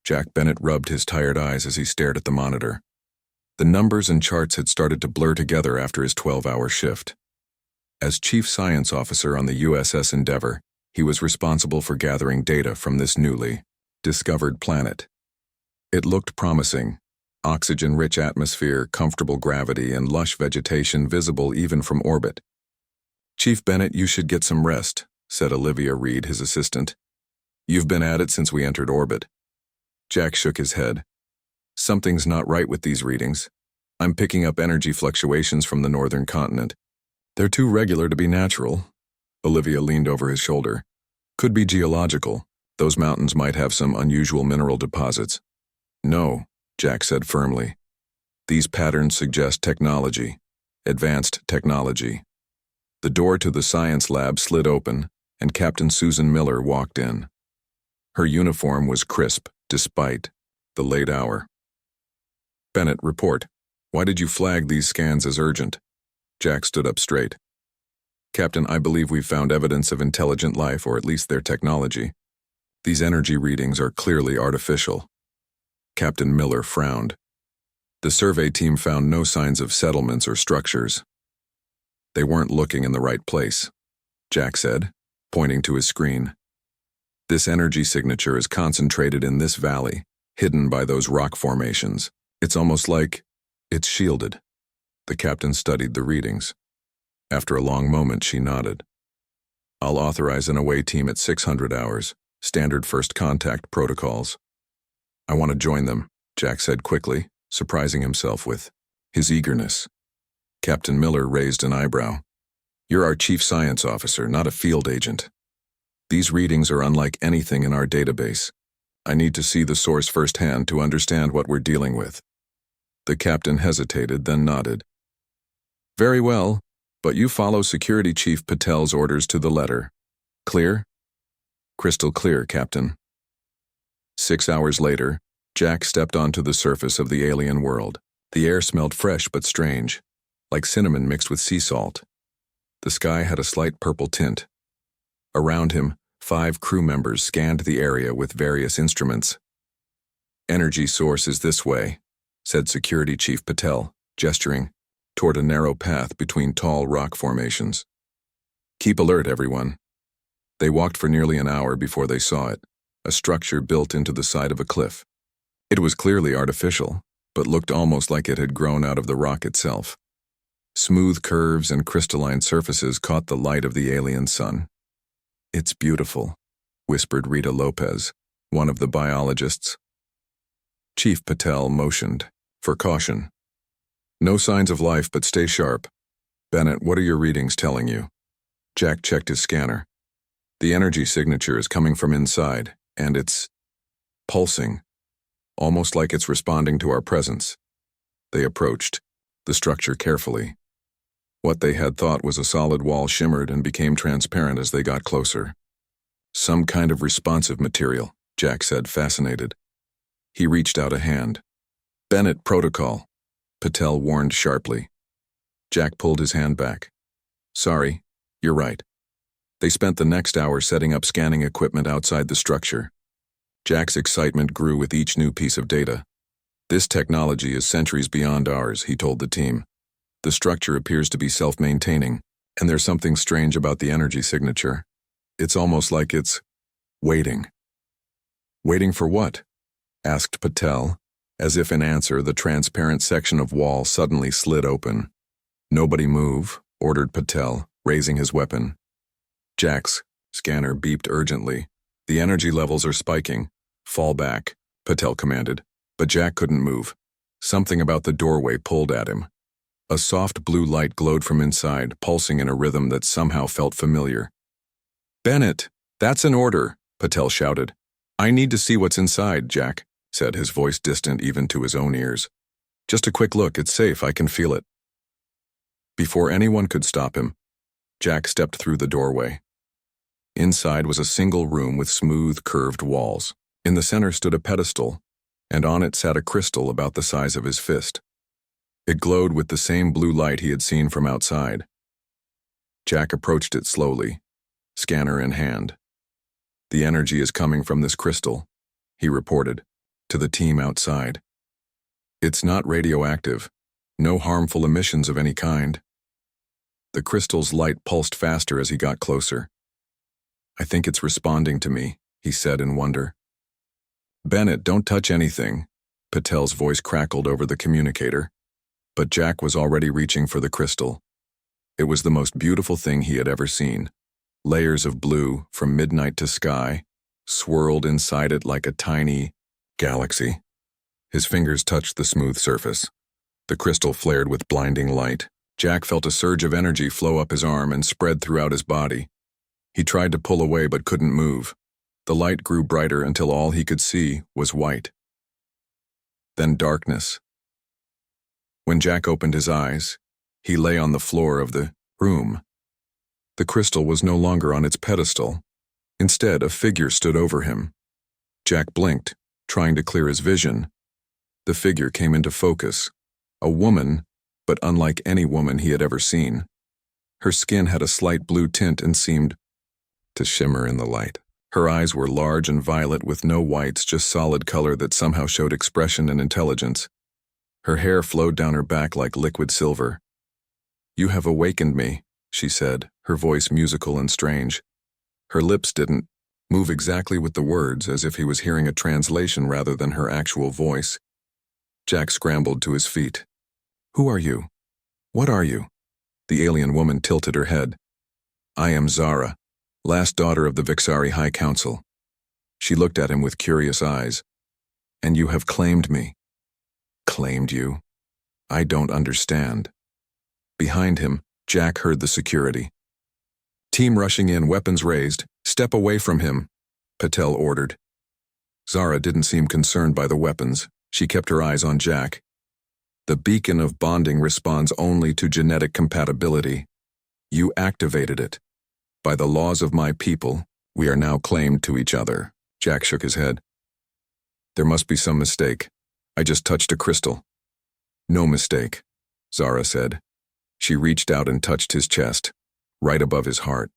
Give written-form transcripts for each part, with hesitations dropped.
Jack Bennett rubbed his tired eyes as he stared at the monitor. The numbers and charts had started to blur together after his 12-hour shift. As Chief Science Officer on the USS Endeavour, he was responsible for gathering data from this newly discovered planet. It looked promising. Oxygen-rich atmosphere, comfortable gravity, and lush vegetation visible even from orbit. "Chief Bennett, you should get some rest," said Olivia Reed, his assistant. "You've been at it since we entered orbit." Jack shook his head. "Something's not right with these readings. I'm picking up energy fluctuations from the northern continent. They're too regular to be natural." Olivia leaned over his shoulder. "Could be geological. Those mountains might have some unusual mineral deposits." "No," Jack said firmly. "These patterns suggest technology. Advanced technology." The door to the science lab slid open, and Captain Susan Miller walked in. Her uniform was crisp, despite the late hour. "Bennett, report. Why did you flag these scans as urgent?" Jack stood up straight. "Captain, I believe we've found evidence of intelligent life, or at least their technology. These energy readings are clearly artificial." Captain Miller frowned. "The survey team found no signs of settlements or structures." "They weren't looking in the right place," Jack said, pointing to his screen. "This energy signature is concentrated in this valley, hidden by those rock formations. It's almost like it's shielded." The captain studied the readings. After a long moment, she nodded. "I'll authorize an away team at 600 hours, standard first contact protocols." "I want to join them," Jack said quickly, surprising himself with his eagerness. Captain Miller raised an eyebrow. "You're our chief science officer, not a field agent. These readings are unlike anything in our database. I need to see the source firsthand to understand what we're dealing with." The captain hesitated, then nodded. "Very well, but you follow Security Chief Patel's orders to the letter. Clear?" "Crystal clear, Captain." 6 hours later, Jack stepped onto the surface of the alien world. The air smelled fresh but strange, like cinnamon mixed with sea salt. The sky had a slight purple tint. Around him, 5 crew members scanned the area with various instruments. "Energy source is this way," said Security Chief Patel, gesturing toward a narrow path between tall rock formations. "Keep alert, everyone." They walked for nearly an hour before they saw it, a structure built into the side of a cliff. It was clearly artificial, but looked almost like it had grown out of the rock itself. Smooth curves and crystalline surfaces caught the light of the alien sun. "It's beautiful," whispered Rita Lopez, one of the biologists. Chief Patel motioned for caution. "No signs of life, but stay sharp. Bennett, what are your readings telling you?" Jack checked his scanner. "The energy signature is coming from inside, and it's pulsing, almost like it's responding to our presence." They approached the structure carefully. What they had thought was a solid wall shimmered and became transparent as they got closer. "Some kind of responsive material," Jack said, fascinated. He reached out a hand. "Bennett, protocol," Patel warned sharply. Jack pulled his hand back. "Sorry, you're right." They spent the next hour setting up scanning equipment outside the structure. Jack's excitement grew with each new piece of data. "This technology is centuries beyond ours," he told the team. "The structure appears to be self-maintaining, and there's something strange about the energy signature. It's almost like it's waiting." "Waiting for what?" asked Patel. As if in answer, the transparent section of wall suddenly slid open. "Nobody move," ordered Patel, raising his weapon. Jack's scanner beeped urgently. "The energy levels are spiking. Fall back," Patel commanded, but Jack couldn't move. Something about the doorway pulled at him. A soft blue light glowed from inside, pulsing in a rhythm that somehow felt familiar. "Bennett, that's an order," Patel shouted. "I need to see what's inside," Jack said, his voice distant even to his own ears. "Just a quick look, it's safe, I can feel it." Before anyone could stop him, Jack stepped through the doorway. Inside was a single room with smooth, curved walls. In the center stood a pedestal, and on it sat a crystal about the size of his fist. It glowed with the same blue light he had seen from outside. Jack approached it slowly, scanner in hand. "The energy is coming from this crystal," he reported. to the team outside. It's not radioactive. No harmful emissions of any kind. The crystal's light pulsed faster as he got closer. I think it's responding to me, he said in wonder. Bennett, don't touch anything, Patel's voice crackled over the communicator. But Jack was already reaching for the crystal. It was the most beautiful thing he had ever seen. Layers of blue, from midnight to sky, swirled inside it like a tiny galaxy. His fingers touched the smooth surface. The crystal flared with blinding light. Jack felt a surge of energy flow up his arm and spread throughout his body. He tried to pull away but couldn't move. The light grew brighter until all he could see was white. Then darkness. When Jack opened his eyes, he lay on the floor of the room. The crystal was no longer on its pedestal. Instead, a figure stood over him. Jack blinked, trying to clear his vision. The figure came into focus. A woman, but unlike any woman he had ever seen. Her skin had a slight blue tint and seemed to shimmer in the light. Her eyes were large and violet with no whites, just solid color that somehow showed expression and intelligence. Her hair flowed down her back like liquid silver. "You have awakened me," she said, her voice musical and strange. Her lips didn't move exactly with the words, as if he was hearing a translation rather than her actual voice. Jack scrambled to his feet. "Who are you? What are you?" The alien woman tilted her head. "I am Zara, last daughter of the Vixari High Council." She looked at him with curious eyes. "And you have claimed me." "Claimed you? I don't understand." Behind him, Jack heard the security. "Team rushing in, weapons raised. Step away from him," Patel ordered. Zara didn't seem concerned by the weapons. She kept her eyes on Jack. "The beacon of bonding responds only to genetic compatibility. You activated it. By the laws of my people, we are now claimed to each other." Jack shook his head. "There must be some mistake. I just touched a crystal." "No mistake," Zara said. She reached out and touched his chest, right above his heart.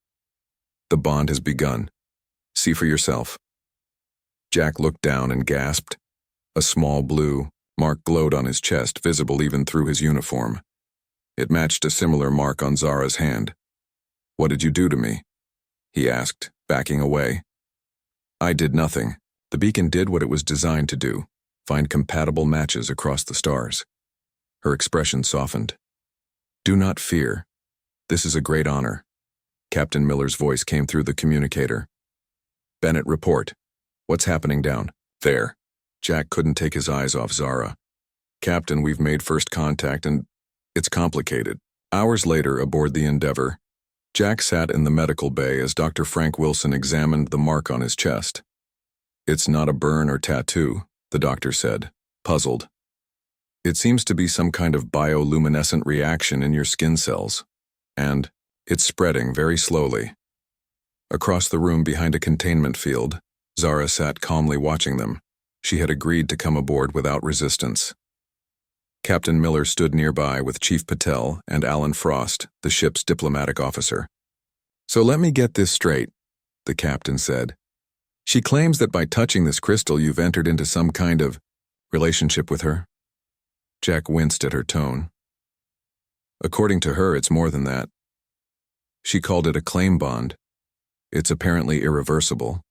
"The bond has begun. See for yourself." Jack looked down and gasped. A small blue mark glowed on his chest, visible even through his uniform. It matched a similar mark on Zara's hand. "What did you do to me?" he asked, backing away. "I did nothing. The beacon did what it was designed to do, find compatible matches across the stars." Her expression softened. "Do not fear. This is a great honor." Captain Miller's voice came through the communicator. "Bennett, report. What's happening down there?" Jack couldn't take his eyes off Zara. "Captain, we've made first contact and it's complicated." Hours later, aboard the Endeavor, Jack sat in the medical bay as Dr. Frank Wilson examined the mark on his chest. "It's not a burn or tattoo," the doctor said, puzzled. "It seems to be some kind of bioluminescent reaction in your skin cells, and it's spreading very slowly." Across the room behind a containment field, Zara sat calmly watching them. She had agreed to come aboard without resistance. Captain Miller stood nearby with Chief Patel and Alan Frost, the ship's diplomatic officer. "So let me get this straight," the captain said. "She claims that by touching this crystal you've entered into some kind of relationship with her?" Jack winced at her tone. "According to her, it's more than that. She called it a claim bond. It's apparently irreversible."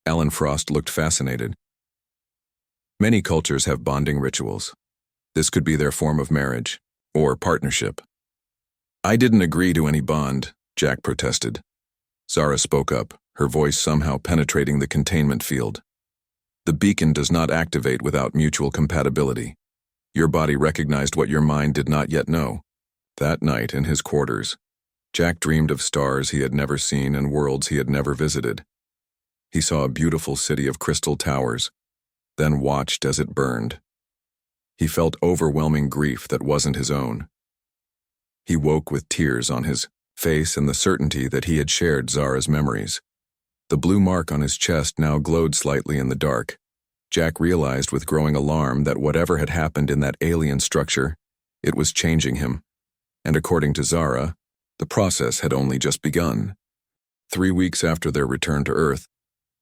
Alan Frost looked fascinated. "Many cultures have bonding rituals. This could be their form of marriage, or partnership." "I didn't agree to any bond," Jack protested. Zara spoke up, her voice somehow penetrating the containment field. "The beacon does not activate without mutual compatibility. Your body recognized what your mind did not yet know." That night, in his quarters, Jack dreamed of stars he had never seen and worlds he had never visited. He saw a beautiful city of crystal towers, then watched as it burned. He felt overwhelming grief that wasn't his own. He woke with tears on his face and the certainty that he had shared Zara's memories. The blue mark on his chest now glowed slightly in the dark. Jack realized with growing alarm that whatever had happened in that alien structure, it was changing him. And according to Zara, the process had only just begun. 3 weeks after their return to Earth,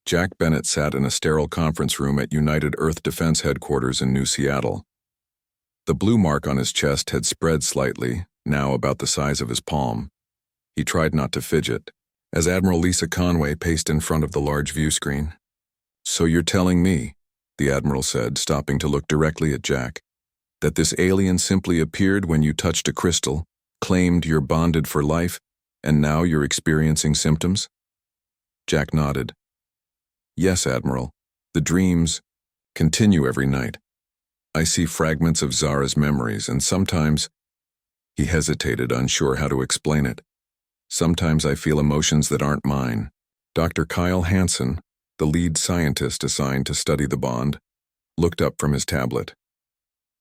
Jack Bennett sat in a sterile conference room at United Earth Defense Headquarters in New Seattle. The blue mark on his chest had spread slightly, now about the size of his palm. He tried not to fidget, as Admiral Lisa Conway paced in front of the large view screen. "So you're telling me," the Admiral said, stopping to look directly at Jack, "that this alien simply appeared when you touched a crystal, claimed you're bonded for life, and now you're experiencing symptoms?" Jack nodded. "Yes, Admiral. The dreams continue every night. I see fragments of Zara's memories, and sometimes—" He hesitated, unsure how to explain it. "Sometimes I feel emotions that aren't mine." Dr. Kyle Hansen, the lead scientist assigned to study the bond, looked up from his tablet.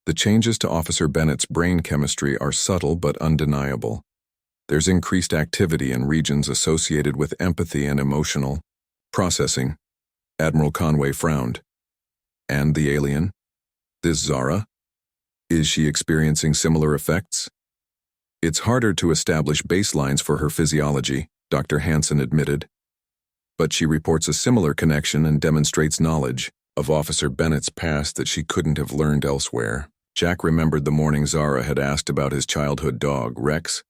"The changes to Officer Bennett's brain chemistry are subtle but undeniable. There's increased activity in regions associated with empathy and emotional processing." Admiral Conway frowned. "And the alien? This Zara? Is she experiencing similar effects?" "It's harder to establish baselines for her physiology," Dr. Hansen admitted. "But she reports a similar connection and demonstrates knowledge of Officer Bennett's past that she couldn't have learned elsewhere." Jack remembered the morning Zara had asked about his childhood dog, Rex.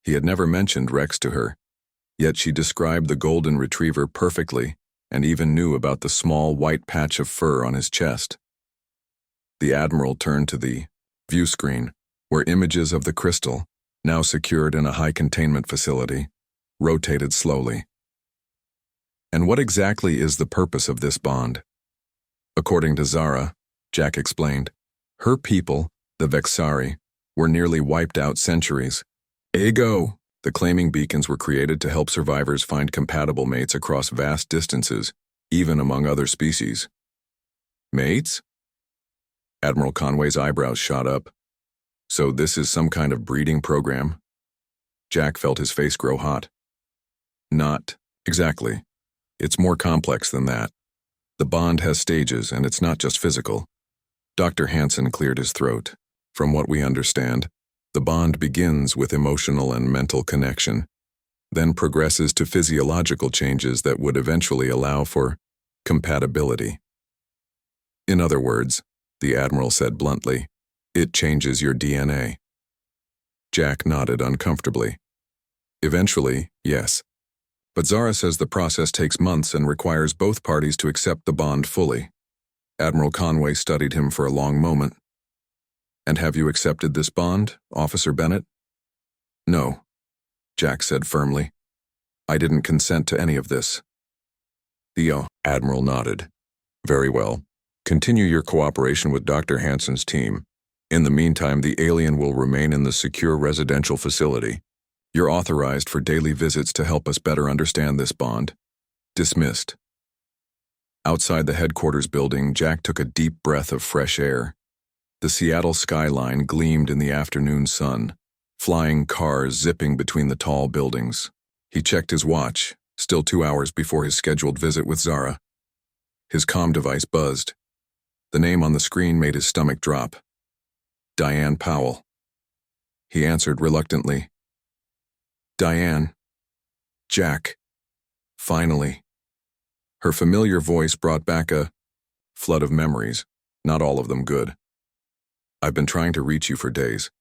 He had never mentioned Rex to her, yet she described the golden retriever perfectly and even knew about the small white patch of fur on his chest. The Admiral turned to the view screen, where images of the crystal, now secured in a high-containment facility, rotated slowly. "And what exactly is the purpose of this bond?" "According to Zara," Jack explained, "her people, the Vexari, were nearly wiped out centuries ago. The claiming beacons were created to help survivors find compatible mates across vast distances, even among other species." "Mates?" Admiral Conway's eyebrows shot up. "So this is some kind of breeding program?" Jack felt his face grow hot. "Not exactly. It's more complex than that. The bond has stages, and it's not just physical." Dr. Hansen cleared his throat. "From what we understand, the bond begins with emotional and mental connection, then progresses to physiological changes that would eventually allow for compatibility." "In other words," the Admiral said bluntly, "it changes your DNA." Jack nodded uncomfortably. "Eventually, yes. But Zara says the process takes months and requires both parties to accept the bond fully." Admiral Conway studied him for a long moment. "And have you accepted this bond, Officer Bennett?" "No," Jack said firmly. "I didn't consent to any of this." The Admiral nodded. "Very well. Continue your cooperation with Dr. Hansen's team. In the meantime, the alien will remain in the secure residential facility. You're authorized for daily visits to help us better understand this bond." Dismissed. Outside the headquarters building, Jack took a deep breath of fresh air. The Seattle skyline gleamed in the afternoon sun, flying cars zipping between the tall buildings. He checked his watch, still 2 hours before his scheduled visit with Zara. His comm device buzzed. The name on the screen made his stomach drop. Diane Powell. He answered reluctantly. "Diane. Jack. Finally." Her familiar voice brought back a flood of memories, not all of them good. "I've been trying to reach you for days.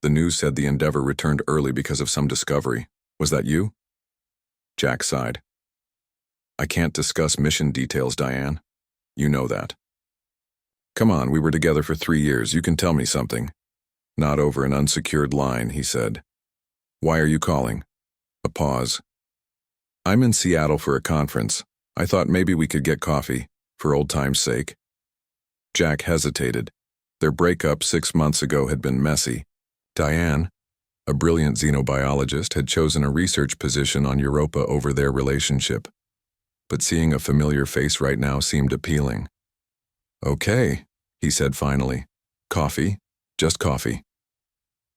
The news said the Endeavor returned early because of some discovery. Was that you?" Jack sighed. "I can't discuss mission details, Diane. You know that." "Come on, we were together for 3 years. You can tell me something." "Not over an unsecured line," he said. "Why are you calling?" A pause. "I'm in Seattle for a conference. I thought maybe we could get coffee, for old time's sake." Jack hesitated. Their breakup 6 months ago had been messy. Diane, a brilliant xenobiologist, had chosen a research position on Europa over their relationship. But seeing a familiar face right now seemed appealing. "Okay," he said finally. "Coffee, just coffee."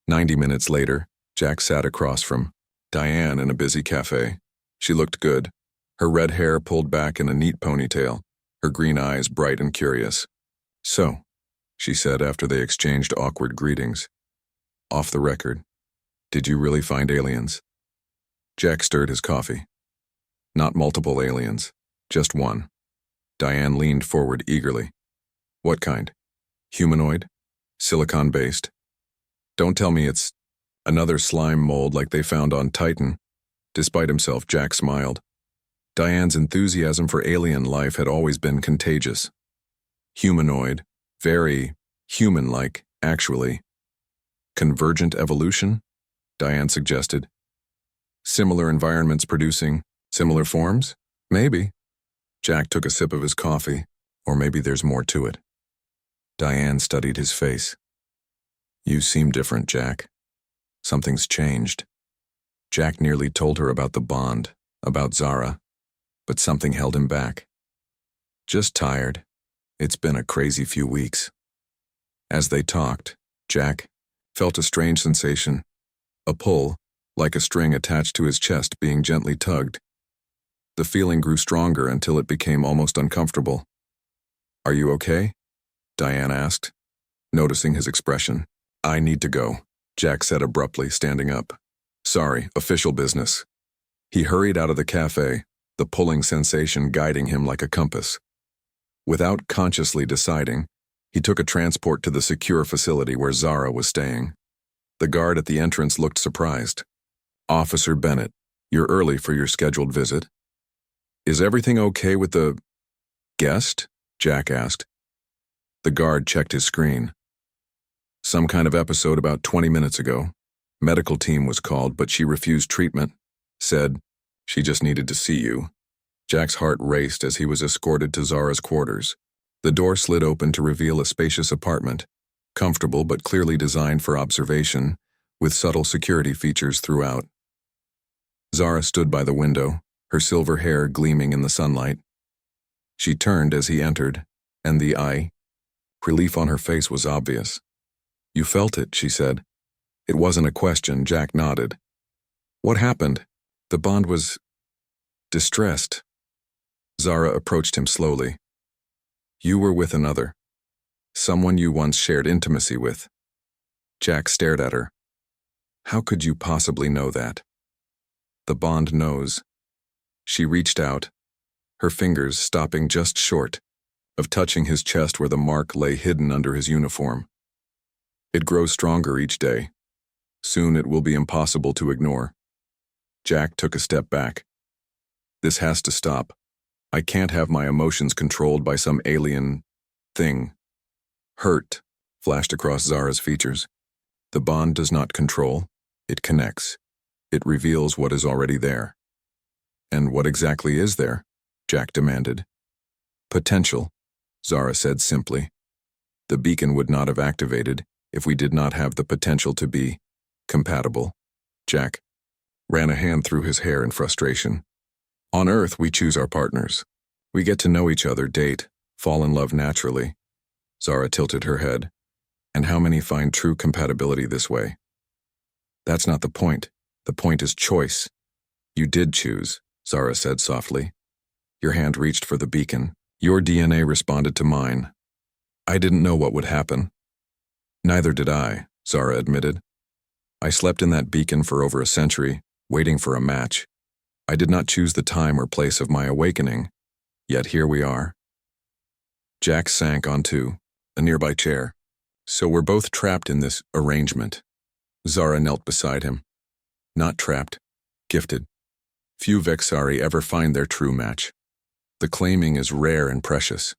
90 minutes later, Jack sat across from Diane in a busy cafe. She looked good, her red hair pulled back in a neat ponytail, her green eyes bright and curious. "So," she said after they exchanged awkward greetings. "Off the record, did you really find aliens?" Jack stirred his coffee. "Not multiple aliens. Just one. Diane leaned forward eagerly. What kind? Humanoid? Silicon-based? Don't tell me it's another slime mold like they found on Titan. Despite himself, Jack smiled. Diane's enthusiasm for alien life had always been contagious. Humanoid, very human-like, actually. Convergent evolution? Diane suggested. Similar environments producing similar forms? Maybe. Jack took a sip of his coffee, or maybe there's more to it. Diane studied his face. You seem different, Jack. Something's changed. Jack nearly told her about the bond, about Zara, but something held him back. Just tired. It's been a crazy few weeks. As they talked, Jack felt a strange sensation, a pull, like a string attached to his chest being gently tugged. The feeling grew stronger until it became almost uncomfortable. Are you okay? Diane asked, noticing his expression. I need to go, Jack said abruptly, standing up. Sorry, official business. He hurried out of the cafe, the pulling sensation guiding him like a compass. Without consciously deciding, he took a transport to the secure facility where Zara was staying. The guard at the entrance looked surprised. Officer Bennett, you're early for your scheduled visit. Is everything okay with the guest? Jack asked. The guard checked his screen. Some kind of episode about 20 minutes ago. Medical team was called, but she refused treatment. Said she just needed to see you. Jack's heart raced as he was escorted to Zara's quarters. The door slid open to reveal a spacious apartment, comfortable but clearly designed for observation, with subtle security features throughout. Zara stood by the window, her silver hair gleaming in the sunlight. She turned as he entered, and the relief on her face was obvious. You felt it, she said. It wasn't a question, Jack nodded. What happened? The bond was distressed. Zara approached him slowly. You were with another. Someone you once shared intimacy with. Jack stared at her. How could you possibly know that? The bond knows. She reached out, her fingers stopping just short of touching his chest where the mark lay hidden under his uniform. It grows stronger each day. Soon it will be impossible to ignore. Jack took a step back. This has to stop. I can't have my emotions controlled by some alien thing. Hurt flashed across Zara's features. The bond does not control, it connects. It reveals what is already there. And what exactly is there? Jack demanded. Potential, Zara said simply. The beacon would not have activated if we did not have the potential to be compatible. Jack ran a hand through his hair in frustration. On Earth, we choose our partners. We get to know each other, date, fall in love naturally. Zara tilted her head. And how many find true compatibility this way? That's not the point. The point is choice. You did choose, Zara said softly. Your hand reached for the beacon. Your DNA responded to mine. I didn't know what would happen. Neither did I, Zara admitted. I slept in that beacon for over a century, waiting for a match. I did not choose the time or place of my awakening, yet here we are. Jack sank onto a nearby chair. So we're both trapped in this arrangement. Zara knelt beside him. Not trapped, gifted. Few Vexari ever find their true match. The claiming is rare and precious.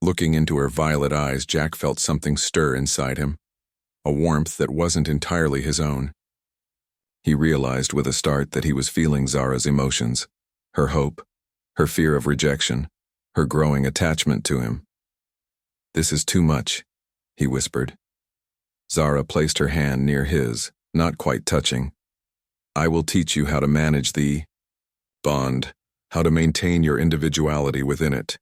Looking into her violet eyes, Jack felt something stir inside him, a warmth that wasn't entirely his own. He realized with a start that he was feeling Zara's emotions, her hope, her fear of rejection, her growing attachment to him. This is too much, he whispered. Zara placed her hand near his, not quite touching. I will teach you how to manage the bond, how to maintain your individuality within it.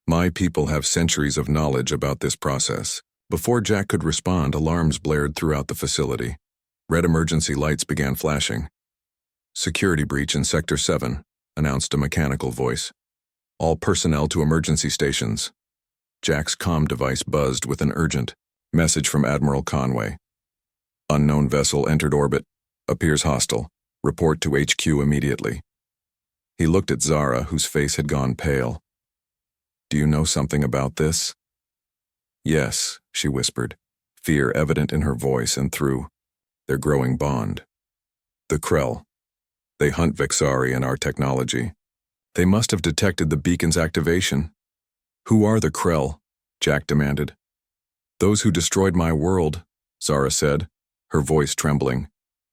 My people have centuries of knowledge about this process. Before Jack could respond, alarms blared throughout the facility. Red emergency lights began flashing. Security breach in Sector 7, announced a mechanical voice. All personnel to emergency stations. Jack's comm device buzzed with an urgent message from Admiral Conway. Unknown vessel entered orbit. Appears hostile. Report to HQ immediately. He looked at Zara, whose face had gone pale. "Do you know something about this?" "Yes," she whispered, fear evident in her voice and through their growing bond. "The Krell. They hunt Vexari and our technology. They must have detected the beacon's activation." "Who are the Krell?" Jack demanded. "Those who destroyed my world," Zara said, her voice trembling.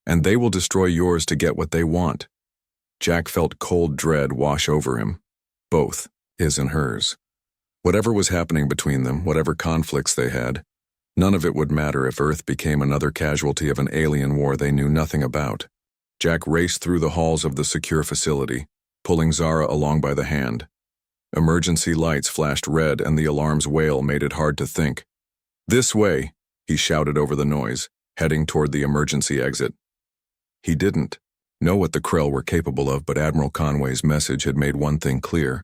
"And they will destroy yours to get what they want." Jack felt cold dread wash over him. Both, his and hers. Whatever was happening between them, whatever conflicts they had, none of it would matter if Earth became another casualty of an alien war they knew nothing about. Jack raced through the halls of the secure facility, pulling Zara along by the hand. Emergency lights flashed red and the alarm's wail made it hard to think. "This way," he shouted over the noise, heading toward the emergency exit. He didn't know what the Krell were capable of, but Admiral Conway's message had made one thing clear.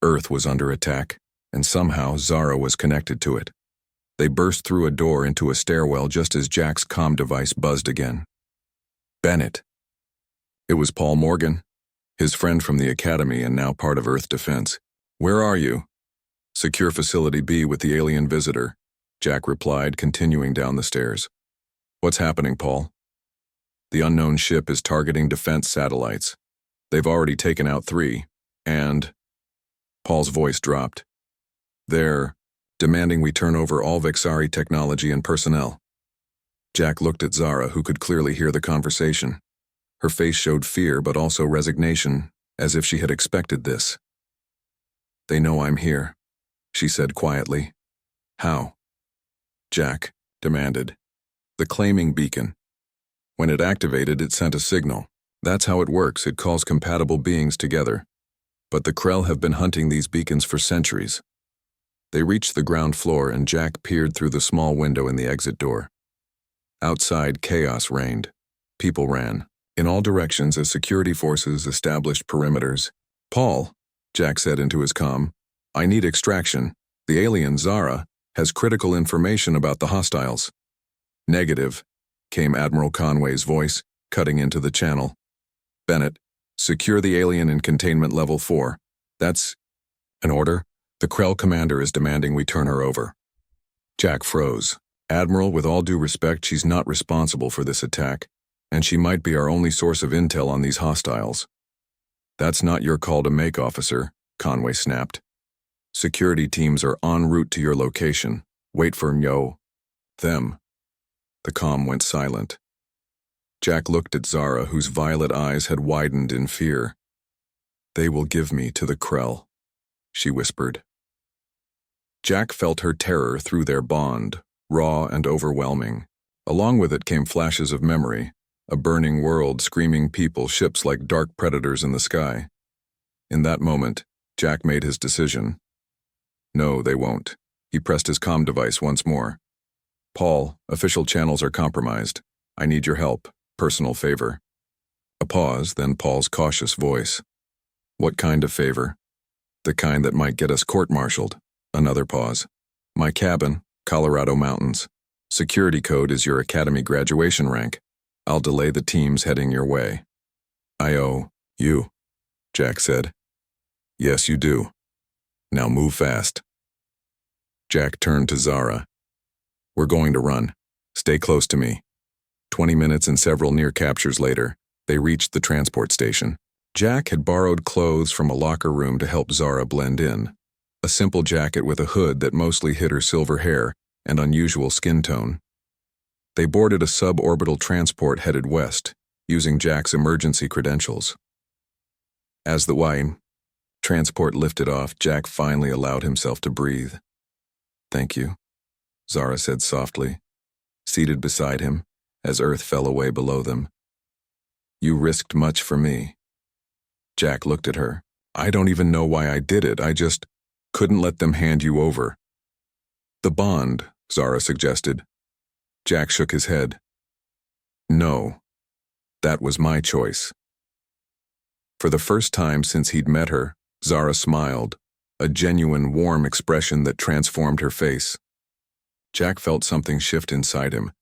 Earth was under attack, and somehow Zara was connected to it. They burst through a door into a stairwell just as Jack's comm device buzzed again. Bennett. It was Paul Morgan, his friend from the Academy and now part of Earth Defense. "Where are you?" "Secure Facility B with the alien visitor," Jack replied, continuing down the stairs. "What's happening, Paul?" "The unknown ship is targeting defense satellites. They've already taken out 3, and..." Paul's voice dropped. "They're demanding we turn over all Vexari technology and personnel." Jack looked at Zara, who could clearly hear the conversation. Her face showed fear but also resignation, as if she had expected this. "They know I'm here," she said quietly. "How?" Jack demanded. "The claiming beacon. When it activated, it sent a signal. That's how it works, it calls compatible beings together. But the Krell have been hunting these beacons for centuries." They reached the ground floor and Jack peered through the small window in the exit door. Outside, chaos reigned. People ran in all directions as security forces established perimeters. "Paul," Jack said into his comm, "I need extraction. The alien, Zara, has critical information about the hostiles." "Negative," came Admiral Conway's voice, cutting into the channel. "Bennett, secure the alien in containment level 4. That's an order. The Krell commander is demanding we turn her over." Jack froze. "Admiral, with all due respect, she's not responsible for this attack, and she might be our only source of intel on these hostiles." "That's not your call to make, officer," Conway snapped. "Security teams are en route to your location. Wait for them." The comm went silent. Jack looked at Zara, whose violet eyes had widened in fear. "They will give me to the Krell," she whispered. Jack felt her terror through their bond, raw and overwhelming. Along with it came flashes of memory, a burning world, screaming people, ships like dark predators in the sky. In that moment, Jack made his decision. "No, they won't." He pressed his comm device once more. "Paul, official channels are compromised. I need your help. Personal favor." A pause, then Paul's cautious voice. "What kind of favor?" "The kind that might get us court-martialed." Another pause. "My cabin, Colorado Mountains. Security code is your Academy graduation rank. I'll delay the teams heading your way." "I owe you," Jack said. "Yes, you do. Now move fast." Jack turned to Zara. "We're going to run. Stay close to me." 20 minutes and several near captures later, they reached the transport station. Jack had borrowed clothes from a locker room to help Zara blend in. A simple jacket with a hood that mostly hid her silver hair and unusual skin tone. They boarded a suborbital transport headed west, using Jack's emergency credentials. As the transport lifted off, Jack finally allowed himself to breathe. "Thank you," Zara said softly, seated beside him as Earth fell away below them. "You risked much for me." Jack looked at her. "I don't even know why I did it. I just couldn't let them hand you over." "The bond," Zara suggested. Jack shook his head. "No, that was my choice." For the first time since he'd met her, Zara smiled, a genuine, warm expression that transformed her face. Jack felt something shift inside him,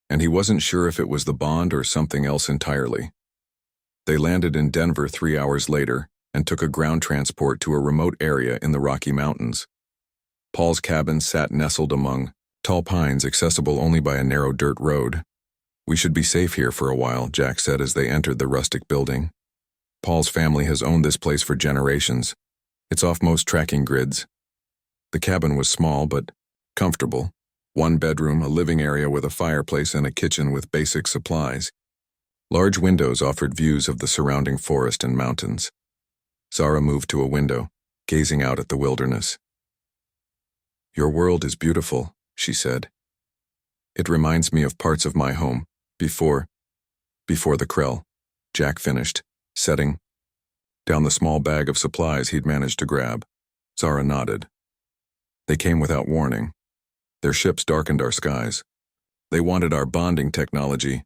and he wasn't sure if it was the bond or something else entirely. They landed in Denver 3 hours later, and took a ground transport to a remote area in the Rocky Mountains. Paul's cabin sat nestled among tall pines accessible only by a narrow dirt road. "We should be safe here for a while," Jack said as they entered the rustic building. "Paul's family has owned this place for generations. It's off most tracking grids." The cabin was small but comfortable. One bedroom, a living area with a fireplace, and a kitchen with basic supplies. Large windows offered views of the surrounding forest and mountains. Zara moved to a window, gazing out at the wilderness. "Your world is beautiful," she said. "It reminds me of parts of my home, before the Krell," Jack finished, setting down the small bag of supplies he'd managed to grab. Zara nodded. "They came without warning. Their ships darkened our skies. They wanted our bonding technology.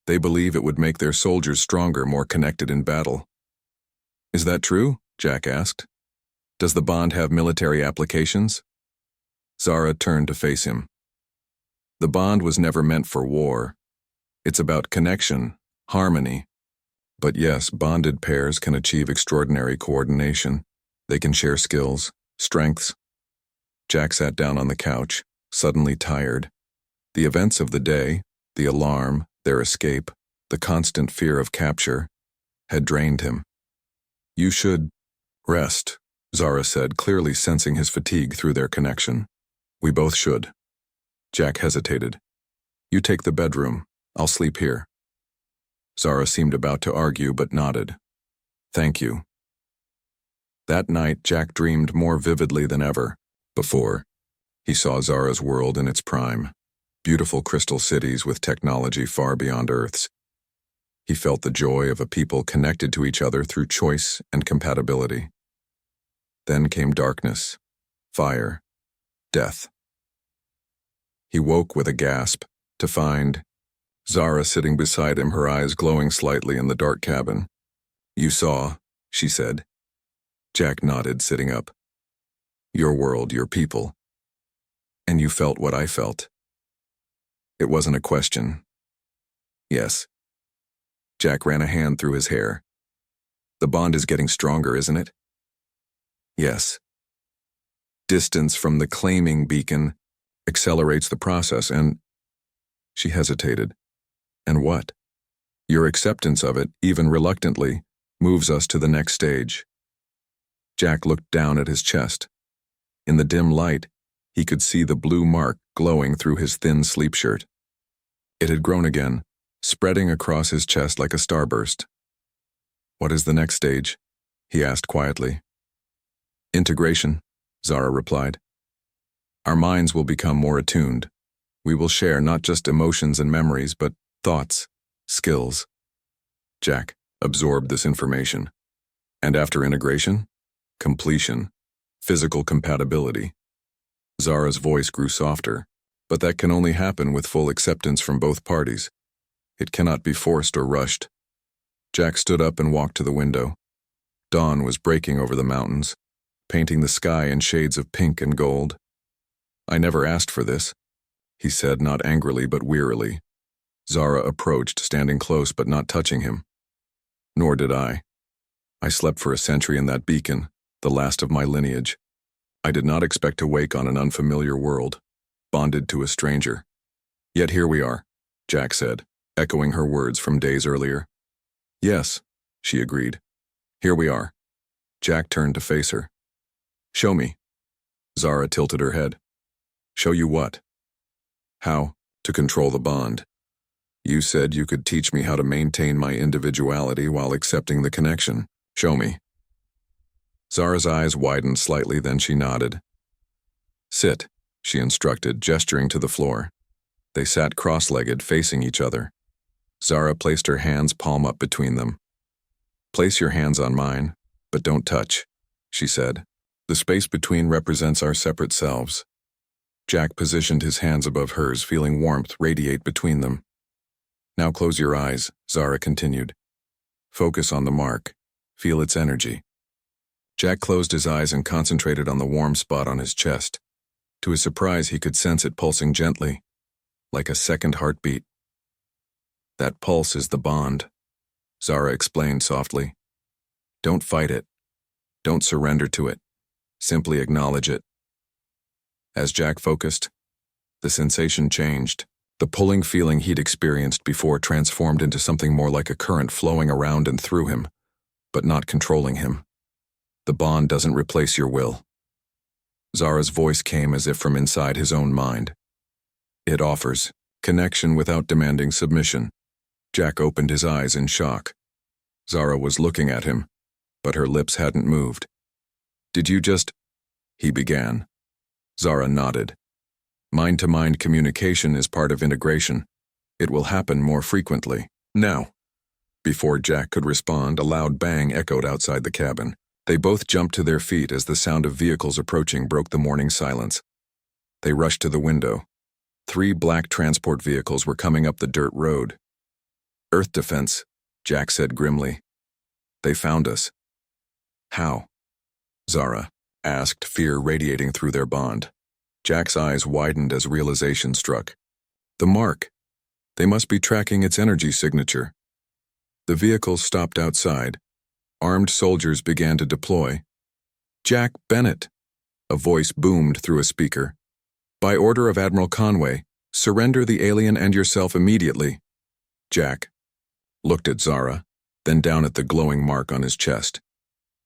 They believe it would make their soldiers stronger, more connected in battle." "Is that true?" Jack asked. "Does the bond have military applications?" Zara turned to face him. "The bond was never meant for war. It's about connection, harmony. But yes, bonded pairs can achieve extraordinary coordination. They can share skills, strengths." Jack sat down on the couch, suddenly tired. The events of the day, the alarm, their escape, the constant fear of capture, had drained him. "You should rest," Zara said, clearly sensing his fatigue through their connection. "We both should." Jack hesitated. "You take the bedroom. I'll sleep here." Zara seemed about to argue but nodded. "Thank you." That night, Jack dreamed more vividly than ever before. He saw Zara's world in its prime, beautiful crystal cities with technology far beyond Earth's. He felt the joy of a people connected to each other through choice and compatibility. Then came darkness, fire, death. He woke with a gasp to find Zara sitting beside him, her eyes glowing slightly in the dark cabin. "You saw," she said. Jack nodded, sitting up. "Your world, your people. And you felt what I felt." It wasn't a question. "Yes." Jack ran a hand through his hair. "The bond is getting stronger, isn't it?" "Yes." "Distance from the claiming beacon accelerates the process and—" She hesitated. "And what?" "Your acceptance of it, even reluctantly, moves us to the next stage." Jack looked down at his chest. In the dim light, he could see the blue mark glowing through his thin sleep shirt. It had grown again, spreading across his chest like a starburst. "What is the next stage?" he asked quietly. "Integration," Zara replied. "Our minds will become more attuned. We will share not just emotions and memories, but thoughts, skills." Jack absorbed this information. "And after integration? Completion, physical compatibility." Zara's voice grew softer, but that can only happen with full acceptance from both parties. It cannot be forced or rushed. Jack stood up and walked to the window. Dawn was breaking over the mountains, painting the sky in shades of pink and gold. "I never asked for this," he said, not angrily but wearily. Zara approached, standing close but not touching him. "Nor did I. I slept for a century in that beacon, the last of my lineage. I did not expect to wake on an unfamiliar world, bonded to a stranger. Yet here we are," Jack said, echoing her words from days earlier. "Yes," she agreed. "Here we are." Jack turned to face her. "Show me." Zara tilted her head. "Show you what?" "How to control the bond. You said you could teach me how to maintain my individuality while accepting the connection. Show me." Zara's eyes widened slightly, then she nodded. "Sit," she instructed, gesturing to the floor. They sat cross-legged, facing each other. Zara placed her hands palm up between them. "Place your hands on mine, but don't touch," she said. "The space between represents our separate selves." Jack positioned his hands above hers, feeling warmth radiate between them. "Now close your eyes," Zara continued. "Focus on the mark. Feel its energy." Jack closed his eyes and concentrated on the warm spot on his chest. To his surprise, he could sense it pulsing gently, like a second heartbeat. "That pulse is the bond," Zara explained softly. "Don't fight it. Don't surrender to it. Simply acknowledge it. As Jack focused, the sensation changed. The pulling feeling he'd experienced before transformed into something more like a current flowing around and through him, but not controlling him. The bond doesn't replace your will. Zara's voice came as if from inside his own mind. It offers connection without demanding submission. Jack opened his eyes in shock. Zara was looking at him, but her lips hadn't moved. Did you just... he began. Zara nodded. Mind-to-mind communication is part of integration. It will happen more frequently. Now. Before Jack could respond, a loud bang echoed outside the cabin. They both jumped to their feet as the sound of vehicles approaching broke the morning silence. They rushed to the window. 3 black transport vehicles were coming up the dirt road. Earth defense, Jack said grimly. They found us. How? Zara asked, fear radiating through their bond. Jack's eyes widened as realization struck. The mark. They must be tracking its energy signature. The vehicles stopped outside. Armed soldiers began to deploy. Jack Bennett, a voice boomed through a speaker. By order of Admiral Conway, surrender the alien and yourself immediately. Jack looked at Zara, then down at the glowing mark on his chest.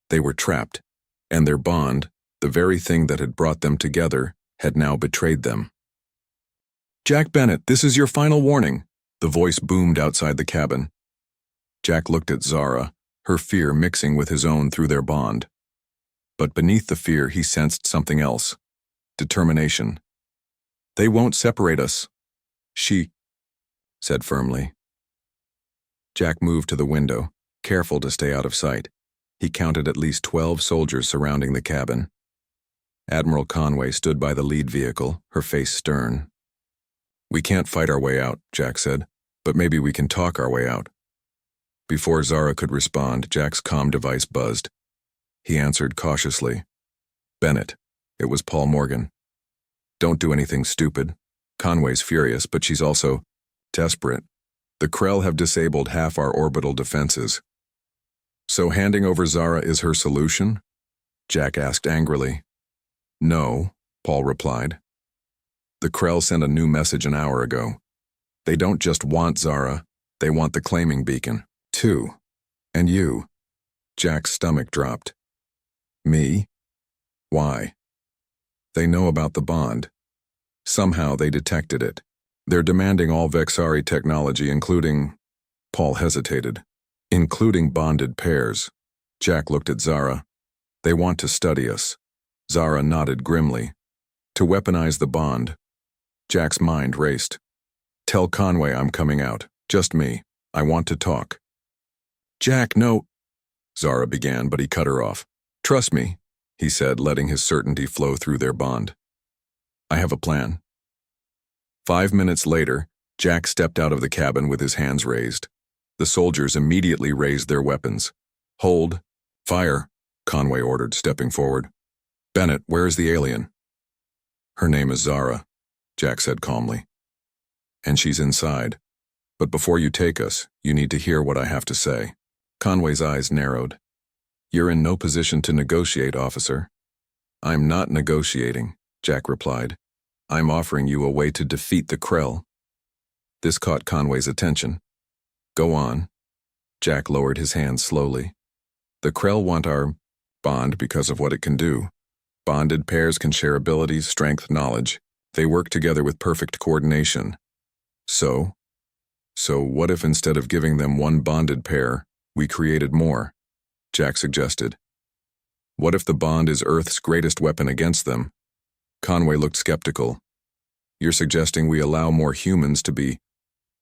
They were trapped, and their bond, the very thing that had brought them together, had now betrayed them. Jack Bennett, this is your final warning, the voice boomed outside the cabin. Jack looked at Zara, her fear mixing with his own through their bond. But beneath the fear he sensed something else. Determination. They won't separate us, she said firmly. Jack moved to the window, careful to stay out of sight. He counted at least 12 soldiers surrounding the cabin. Admiral Conway stood by the lead vehicle, her face stern. We can't fight our way out, Jack said, but maybe we can talk our way out. Before Zara could respond, Jack's comm device buzzed. He answered cautiously. Bennett. It was Paul Morgan. Don't do anything stupid. Conway's furious, but she's also desperate. The Krell have disabled half our orbital defenses. So handing over Zara is her solution? Jack asked angrily. No, Paul replied. The Krell sent a new message an hour ago. They don't just want Zara, they want the claiming beacon, too. And you. Jack's stomach dropped. Me? Why? They know about the bond. Somehow they detected it. They're demanding all Vexari technology, including... Paul hesitated. Including bonded pairs. Jack looked at Zara. They want to study us. Zara nodded grimly. To weaponize the bond. Jack's mind raced. Tell Conway I'm coming out. Just me. I want to talk. Jack, no. Zara began, but he cut her off. Trust me, he said, letting his certainty flow through their bond. I have a plan. 5 minutes later, Jack stepped out of the cabin with his hands raised. The soldiers immediately raised their weapons. Hold. Fire, Conway ordered, stepping forward. Bennett, where is the alien? Her name is Zara, Jack said calmly. And she's inside. But before you take us, you need to hear what I have to say. Conway's eyes narrowed. You're in no position to negotiate, officer. I'm not negotiating, Jack replied. I'm offering you a way to defeat the Krell. This caught Conway's attention. Go on. Jack lowered his hands slowly. The Krell want our bond because of what it can do. Bonded pairs can share abilities, strength, knowledge. They work together with perfect coordination. So what if instead of giving them one bonded pair, we created more? Jack suggested. What if the bond is Earth's greatest weapon against them? Conway looked skeptical. You're suggesting we allow more humans to be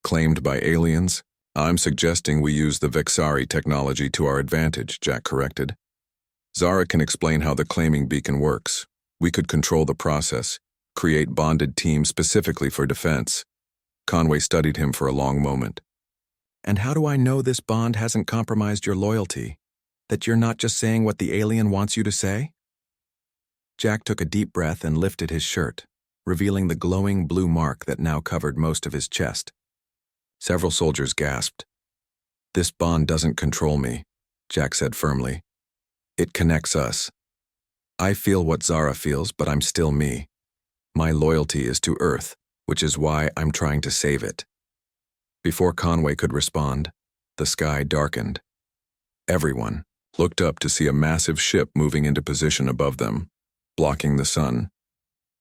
claimed by aliens? I'm suggesting we use the Vexari technology to our advantage, Jack corrected. Zara can explain how the claiming beacon works. We could control the process, create bonded teams specifically for defense. Conway studied him for a long moment. And how do I know this bond hasn't compromised your loyalty? That you're not just saying what the alien wants you to say? Jack took a deep breath and lifted his shirt, revealing the glowing blue mark that now covered most of his chest. Several soldiers gasped. This bond doesn't control me, Jack said firmly. It connects us. I feel what Zara feels, but I'm still me. My loyalty is to Earth, which is why I'm trying to save it. Before Conway could respond, the sky darkened. Everyone looked up to see a massive ship moving into position above them, blocking the sun.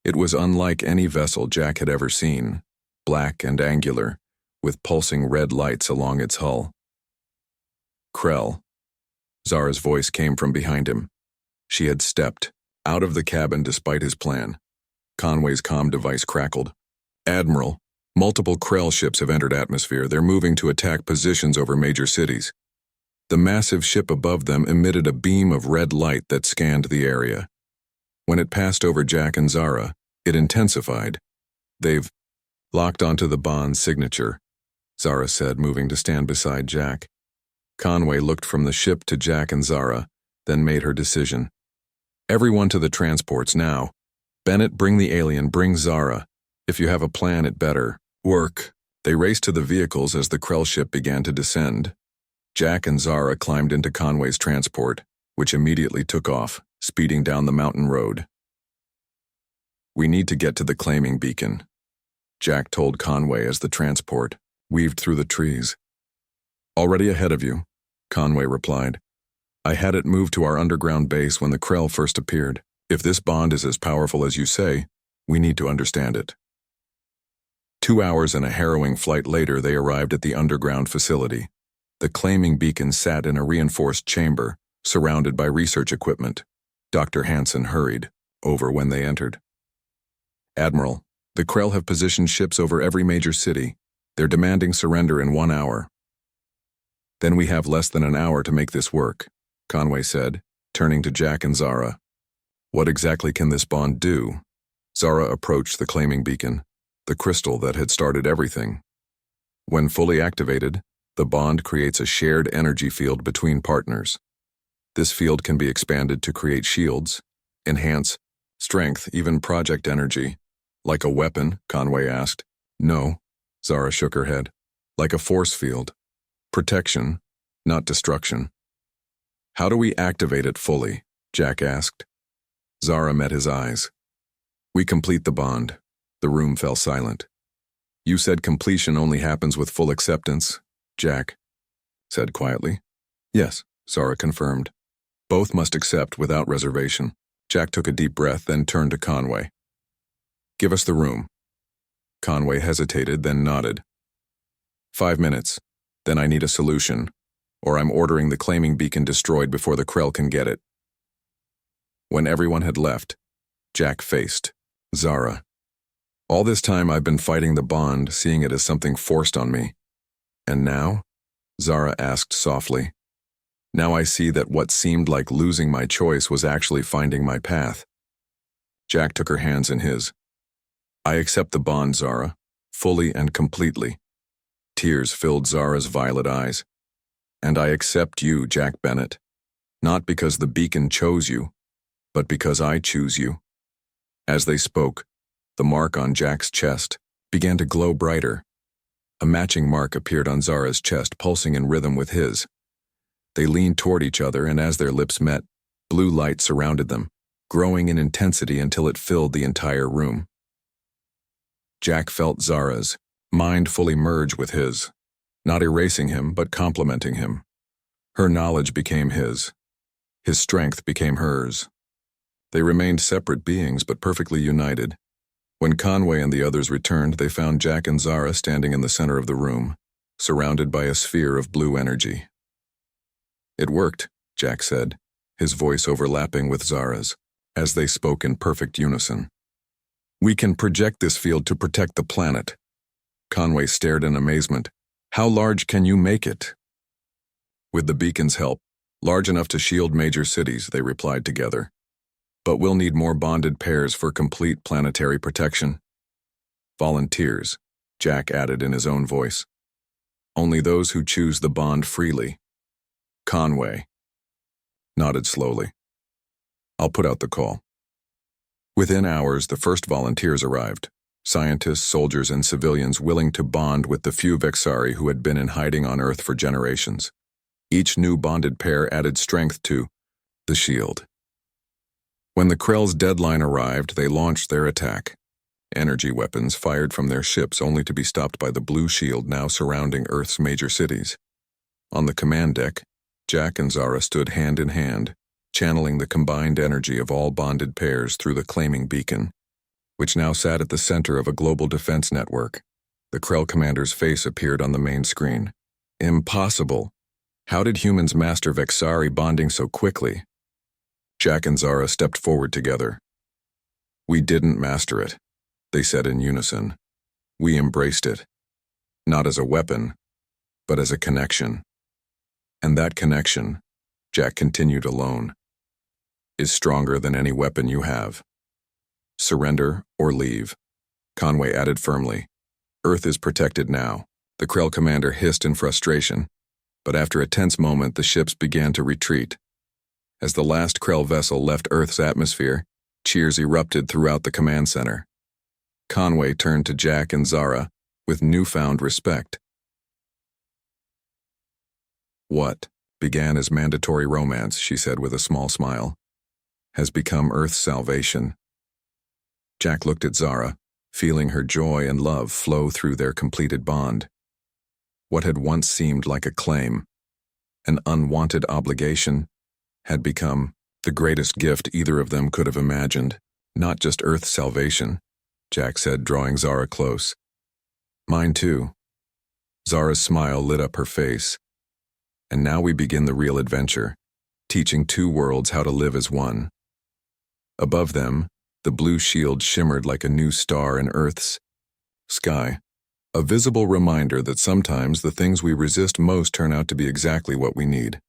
It was unlike any vessel Jack had ever seen, black and angular, with pulsing red lights along its hull. Krell. Zara's voice came from behind him. She had stepped out of the cabin despite his plan. Conway's comm device crackled. Admiral, multiple Krell ships have entered atmosphere. They're moving to attack positions over major cities. The massive ship above them emitted a beam of red light that scanned the area. When it passed over Jack and Zara, it intensified. They've locked onto the bond signature, Zara said, moving to stand beside Jack. Conway looked from the ship to Jack and Zara, then made her decision. Everyone to the transports now. Bennett, bring the alien, bring Zara. If you have a plan, it better work. They raced to the vehicles as the Krell ship began to descend. Jack and Zara climbed into Conway's transport, which immediately took off, speeding down the mountain road. We need to get to the claiming beacon, Jack told Conway as the transport weaved through the trees. Already ahead of you, Conway replied. I had it moved to our underground base when the Krell first appeared. If this bond is as powerful as you say, we need to understand it. 2 hours and a harrowing flight later, they arrived at the underground facility. The claiming beacon sat in a reinforced chamber, surrounded by research equipment. Dr. Hansen hurried over when they entered. Admiral, the Krell have positioned ships over every major city. They're demanding surrender in 1 hour. Then we have less than an hour to make this work, Conway said, turning to Jack and Zara. What exactly can this bond do? Zara approached the claiming beacon, the crystal that had started everything. When fully activated, the bond creates a shared energy field between partners. This field can be expanded to create shields, enhance strength, even project energy. Like a weapon, Conway asked. No, Zara shook her head. Like a force field. Protection, not destruction. How do we activate it fully? Jack asked. Zara met his eyes. We complete the bond. The room fell silent. You said completion only happens with full acceptance, Jack said quietly. Yes, Zara confirmed. Both must accept without reservation. Jack took a deep breath, then turned to Conway. Give us the room. Conway hesitated, then nodded. 5 minutes. Then I need a solution, or I'm ordering the claiming beacon destroyed before the Krell can get it. When everyone had left, Jack faced Zara. All this time I've been fighting the bond, seeing it as something forced on me. And now? Zara asked softly. Now I see that what seemed like losing my choice was actually finding my path. Jack took her hands in his. I accept the bond, Zara, fully and completely. Tears filled Zara's violet eyes. And I accept you, Jack Bennett. Not because the beacon chose you, but because I choose you. As they spoke, the mark on Jack's chest began to glow brighter. A matching mark appeared on Zara's chest, pulsing in rhythm with his. They leaned toward each other, and as their lips met, blue light surrounded them, growing in intensity until it filled the entire room. Jack felt Zara's mind fully merge with his, not erasing him, but complementing him. Her knowledge became his. His strength became hers. They remained separate beings, but perfectly united. When Conway and the others returned, they found Jack and Zara standing in the center of the room, surrounded by a sphere of blue energy. It worked, Jack said, his voice overlapping with Zara's, as they spoke in perfect unison. We can project this field to protect the planet. Conway stared in amazement. How large can you make it? With the beacon's help, large enough to shield major cities, they replied together. But we'll need more bonded pairs for complete planetary protection. Volunteers, Jack added in his own voice. Only those who choose the bond freely. Conway nodded slowly. I'll put out the call. Within hours, the first volunteers arrived. Scientists, soldiers, and civilians willing to bond with the few Vexari who had been in hiding on Earth for generations. Each new bonded pair added strength to The shield. When the Krell's deadline arrived, they launched their attack. Energy weapons fired from their ships only to be stopped by the blue shield now surrounding Earth's major cities. On the command deck, Jack and Zara stood hand in hand, channeling the combined energy of all bonded pairs through the claiming beacon, which now sat at the center of a global defense network. The Krell commander's face appeared on the main screen. Impossible! How did humans master Vexari bonding so quickly? Jack and Zara stepped forward together. We didn't master it, they said in unison. We embraced it. Not as a weapon, but as a connection. And that connection, Jack continued alone, is stronger than any weapon you have. Surrender or leave, Conway added firmly. Earth is protected now. The Krell commander hissed in frustration, but after a tense moment the ships began to retreat. As the last Krell vessel left Earth's atmosphere, cheers erupted throughout the command center. Conway turned to Jack and Zara with newfound respect. What began as mandatory romance, she said with a small smile, has become Earth's salvation. Jack looked at Zara, feeling her joy and love flow through their completed bond. What had once seemed like a claim, an unwanted obligation, had become the greatest gift either of them could have imagined. Not just Earth's salvation, Jack said, drawing Zara close. Mine too. Zara's smile lit up her face. And now we begin the real adventure, teaching two worlds how to live as one. Above them, the blue shield shimmered like a new star in Earth's sky, a visible reminder that sometimes the things we resist most turn out to be exactly what we need.